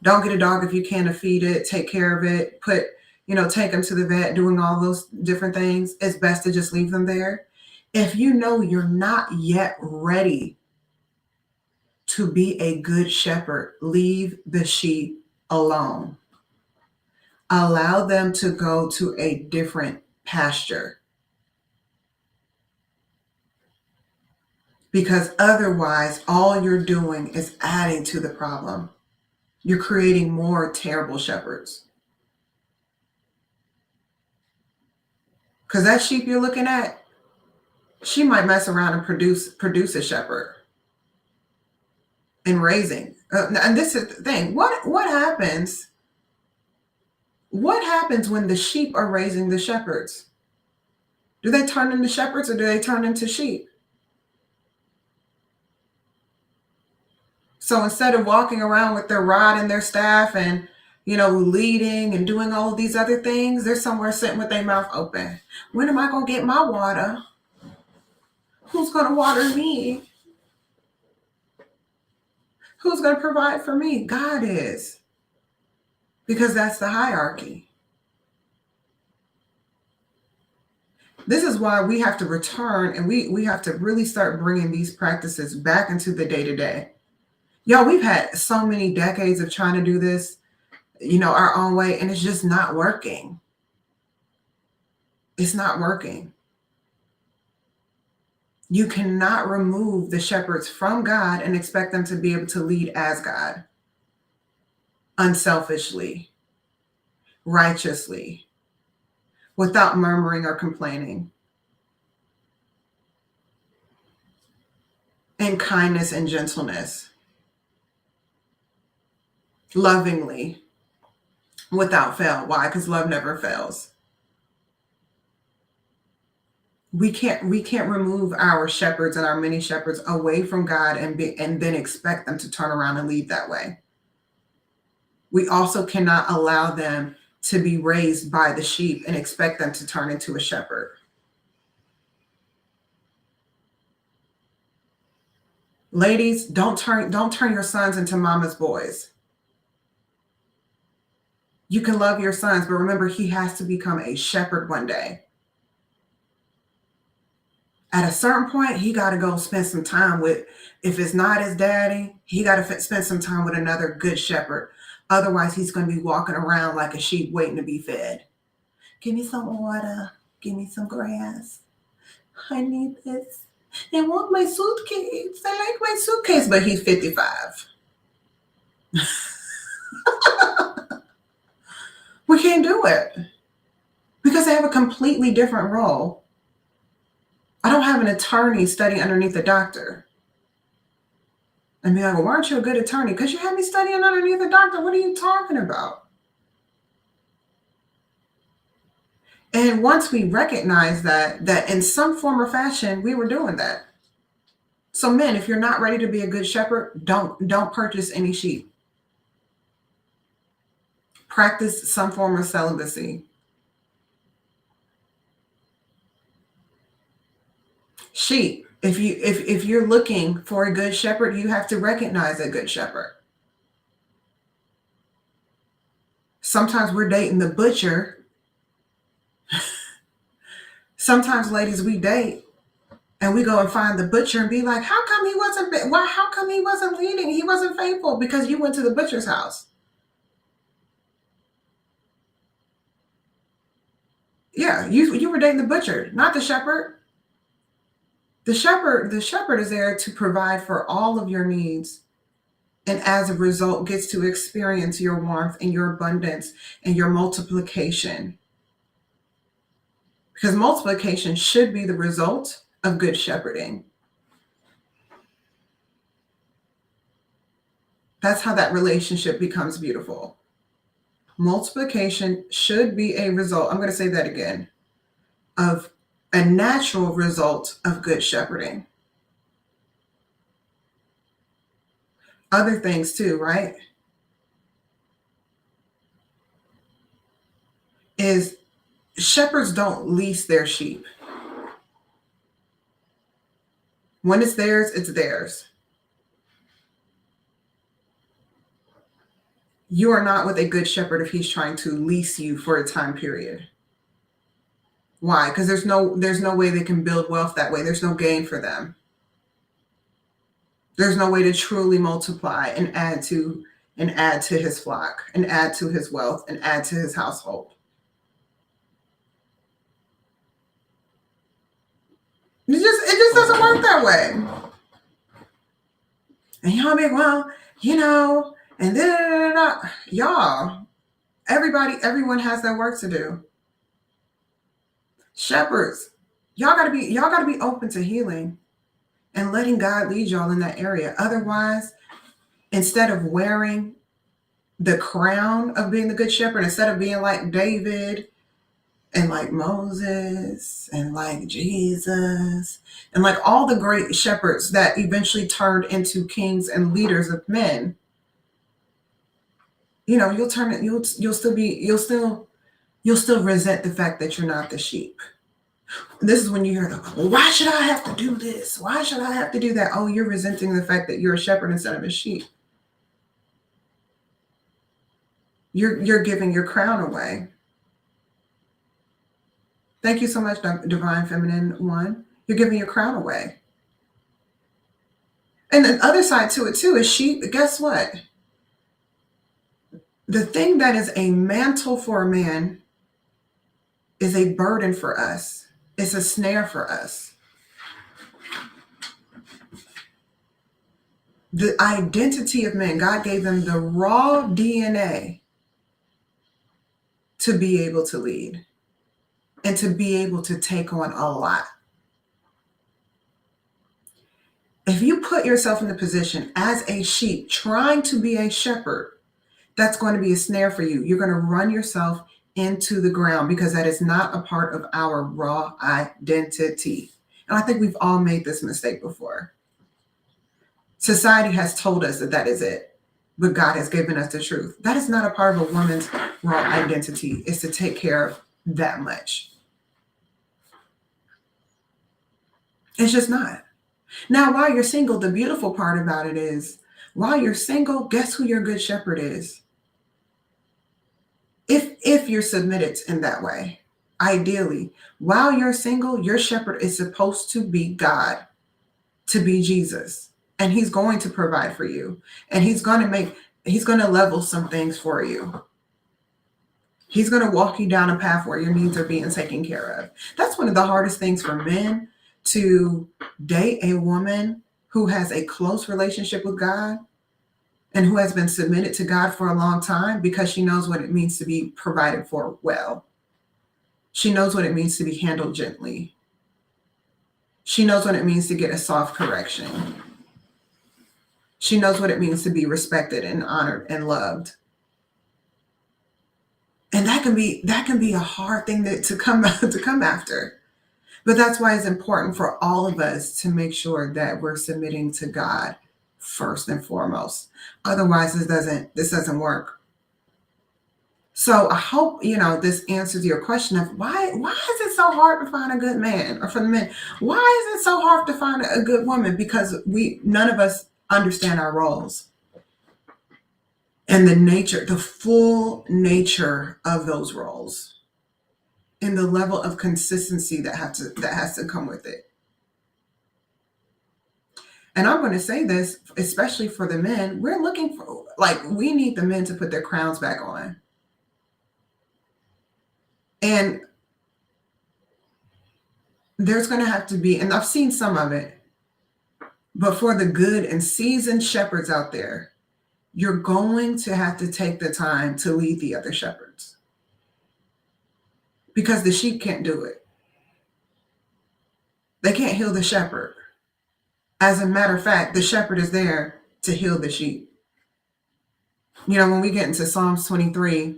Don't get a dog if you can't feed it, take care of it, take them to the vet, doing all those different things. It's best to just leave them there. If you know you're not yet ready to be a good shepherd, leave the sheep alone. Allow them to go to a different pasture. Because otherwise, all you're doing is adding to the problem. You're creating more terrible shepherds. Because that sheep you're looking at, she might mess around and produce a shepherd in raising. And this is the thing. What happens? What happens when the sheep are raising the shepherds? Do they turn into shepherds or do they turn into sheep? So instead of walking around with their rod and their staff and, leading and doing all of these other things, they're somewhere sitting with their mouth open. When am I going to get my water? Who's going to water me? Who's going to provide for me? God is. Because that's the hierarchy. This is why we have to return, and we have to really start bringing these practices back into the day to day. Y'all, we've had so many decades of trying to do this, our own way, and it's just not working. It's not working. You cannot remove the shepherds from God and expect them to be able to lead as God, unselfishly, righteously, without murmuring or complaining, in kindness and gentleness, lovingly, without fail. Why? Because love never fails. We can't remove our shepherds and our many shepherds away from God and then expect them to turn around and lead that way. We also cannot allow them to be raised by the sheep and expect them to turn into a shepherd. Ladies, don't turn your sons into mama's boys. You can love your sons, but remember, he has to become a shepherd one day. At a certain point, he got to go spend some time with, if it's not his daddy, he got to spend some time with another good shepherd. Otherwise, he's going to be walking around like a sheep waiting to be fed. Give me some water. Give me some grass. I need this. I want my suitcase. I like my suitcase, but he's 55. We can't do it because they have a completely different role. I don't have an attorney studying underneath a doctor. And be like, well, why aren't you a good attorney? Because you had me studying underneath a doctor. What are you talking about? And once we recognize that in some form or fashion, we were doing that. So men, if you're not ready to be a good shepherd, don't purchase any sheep. Practice some form of celibacy. Sheep, if you're looking for a good shepherd, you have to recognize a good shepherd. Sometimes we're dating the butcher. Sometimes, ladies, we date and we go and find the butcher and be like, how come he wasn't leading? He wasn't faithful because you went to the butcher's house. Yeah, you were dating the butcher, not the shepherd. The shepherd is there to provide for all of your needs, and as a result gets to experience your warmth and your abundance and your multiplication. Because multiplication should be the result of good shepherding. That's how that relationship becomes beautiful. Multiplication should be a result, I'm going to say that again, of a natural result of good shepherding. Other things too, right? Is shepherds don't lease their sheep. When it's theirs, it's theirs. You are not with a good shepherd if he's trying to lease you for a time period. Why? Because there's no way they can build wealth that way. There's no gain for them. There's no way to truly multiply and add to his flock and add to his wealth and add to his household. It just doesn't work that way. And y'all be, well, and then y'all, everyone has their work to do. Shepherds, y'all gotta be open to healing and letting God lead y'all in that area. Otherwise, instead of wearing the crown of being the good shepherd, instead of being like David and like Moses and like Jesus and like all the great shepherds that eventually turned into kings and leaders of men, you'll still resent the fact that you're not the sheep. This is when you hear why should I have to do this? Why should I have to do that? Oh, you're resenting the fact that you're a shepherd instead of a sheep. You're giving your crown away. Thank you so much, Divine Feminine One. You're giving your crown away. And the other side to it too is guess what? The thing that is a mantle for a man is a burden for us. It's a snare for us. The identity of men, God gave them the raw DNA to be able to lead and to be able to take on a lot. If you put yourself in the position as a sheep trying to be a shepherd, that's going to be a snare for you. You're going to run yourself into the ground because that is not a part of our raw identity. And I think we've all made this mistake before. Society has told us that that is it, but God has given us the truth. That is not a part of a woman's raw identity, is to take care of that much. It's just not. Now, while you're single, the beautiful part about it is, while you're single, guess who your good shepherd is? If you're submitted in that way, ideally, while you're single, your shepherd is supposed to be God, to be Jesus. And he's going to provide for you. And he's going to level some things for you. He's going to walk you down a path where your needs are being taken care of. That's one of the hardest things for men, to date a woman who has a close relationship with God and who has been submitted to God for a long time, because she knows what it means to be provided for well. She knows what it means to be handled gently. She knows what it means to get a soft correction. She knows what it means to be respected and honored and loved. And that can be a hard thing to come after. But that's why it's important for all of us to make sure that we're submitting to God first and foremost. Otherwise, this doesn't work. So I hope, this answers your question of why is it so hard to find a good man? Or for the men, why is it so hard to find a good woman? Because none of us understand our roles and the full nature of those roles, and the level of consistency that has to come with it. And I'm going to say this, especially for the men, we're looking for, we need the men to put their crowns back on. And there's going to have to be, and I've seen some of it, but for the good and seasoned shepherds out there, you're going to have to take the time to lead the other shepherds, because the sheep can't do it. They can't heal the shepherd. As a matter of fact, the shepherd is there to heal the sheep. When we get into Psalms 23,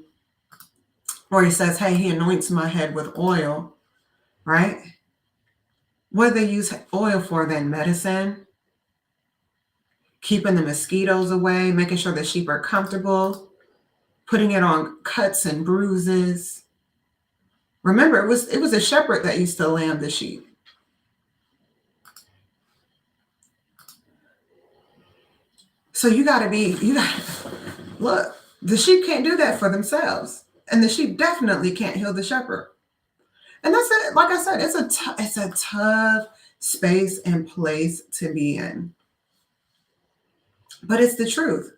where he says, hey, he anoints my head with oil, right? What do they use oil for then? Medicine? Keeping the mosquitoes away, making sure the sheep are comfortable, putting it on cuts and bruises. Remember, it was a shepherd that used to lamb the sheep. So look, the sheep can't do that for themselves. And the sheep definitely can't heal the shepherd. And that's it. Like I said, it's a tough space and place to be in. But it's the truth.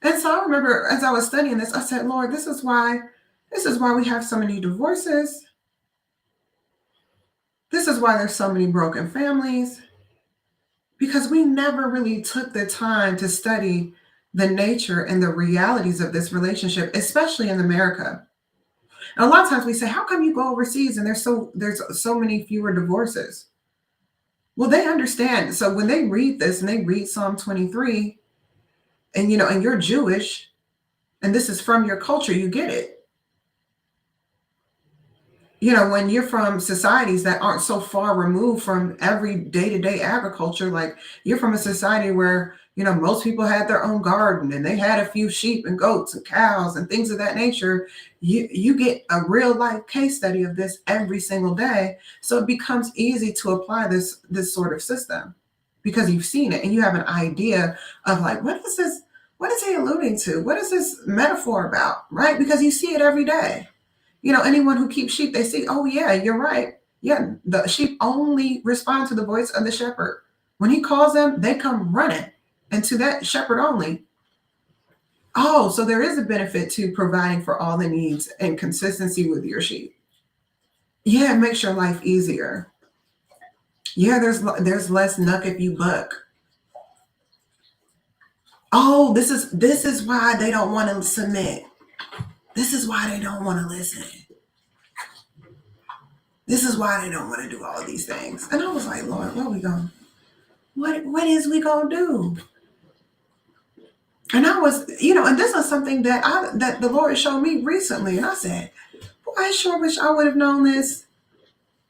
And so I remember as I was studying this, I said, Lord, this is why we have so many divorces. This is why there's so many broken families. Because we never really took the time to study the nature and the realities of this relationship, especially in America. And a lot of times we say, how come you go overseas and there's so many fewer divorces? Well, they understand. So when they read this and they read Psalm 23, and and you're Jewish, and this is from your culture, you get it. When you're from societies that aren't so far removed from every day-to-day agriculture, like you're from a society where, most people had their own garden and they had a few sheep and goats and cows and things of that nature. You get a real life case study of this every single day. So it becomes easy to apply this sort of system because you've seen it and you have an idea of what is this? What is he alluding to? What is this metaphor about? Right? Because you see it every day. Anyone who keeps sheep, they see, oh yeah, you're right. Yeah, the sheep only respond to the voice of the shepherd. When he calls them, they come running, and to that shepherd only. Oh, so there is a benefit to providing for all the needs and consistency with your sheep. Yeah, it makes your life easier. Yeah, there's less knuck if you buck. Oh, this is why they don't want to submit. This is why they don't want to listen. This is why they don't want to do all these things. And I was like, Lord, what is we gonna do? And I was, and this is something that the Lord showed me recently. And I said, well, I sure wish I would have known this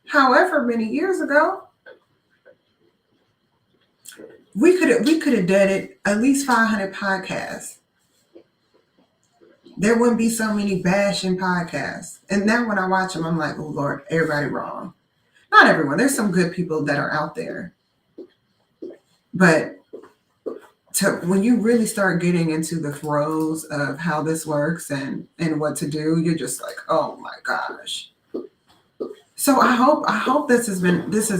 however many years ago. We could have done it at least 500 podcasts. There wouldn't be so many bashing podcasts. And now when I watch them, I'm like, oh Lord, everybody wrong. Not everyone. There's some good people that are out there. But when you really start getting into the throes of how this works and what to do, you're just like, oh my gosh. So I hope this has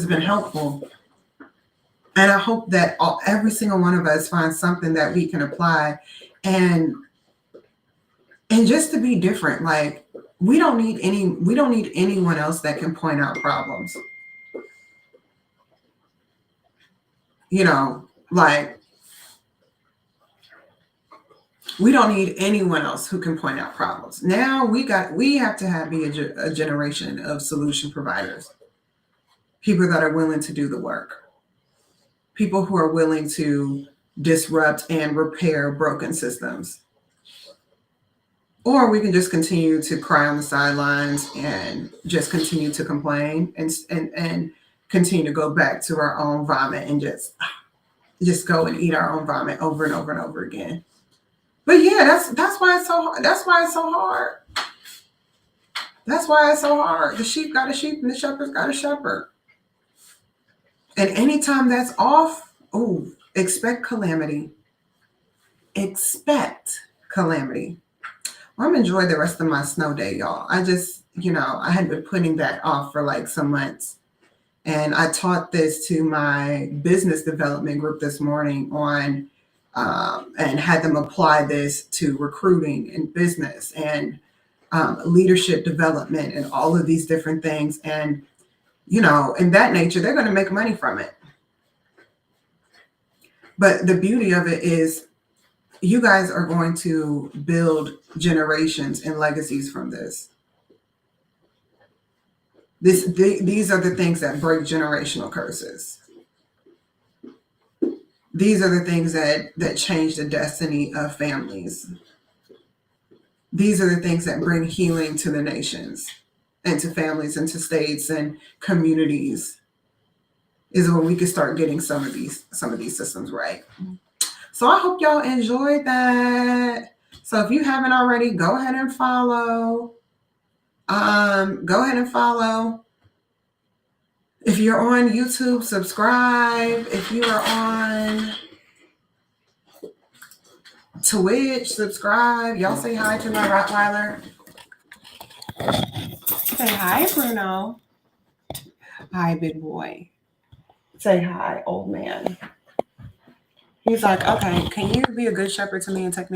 been helpful. And I hope that every single one of us finds something that we can apply and just to be different. Like we don't need anyone else that can point out problems. Like we don't need anyone else who can point out problems. Now we have to be a generation of solution providers. People that are willing to do the work. People who are willing to disrupt and repair broken systems. Or we can just continue to cry on the sidelines and just continue to complain and continue to go back to our own vomit and just go and eat our own vomit over and over and over again. But yeah, that's why it's so hard. That's why it's so hard. That's why it's so hard. The sheep got a sheep and the shepherd's got a shepherd. And anytime that's off, expect calamity. Expect calamity. Well, I'm enjoying the rest of my snow day, y'all. I just, I had been putting that off for like some months. And I taught this to my business development group this morning and had them apply this to recruiting and business and leadership development and all of these different things. And, in that nature, they're going to make money from it. But the beauty of it is you guys are going to build generations and legacies from this. These are the things that break generational curses. These are the things that change the destiny of families. These are the things that bring healing to the nations and to families and to states and communities. Is when we can start getting some of these systems right. So I hope y'all enjoyed that. So if you haven't already, go ahead and follow. Go ahead and follow. If you're on YouTube, subscribe. If you are on Twitch, subscribe. Y'all say hi to my Rottweiler. Say hi, Bruno. Hi, big boy. Say hi, old man. He's like, okay, can you be a good shepherd to me and take me to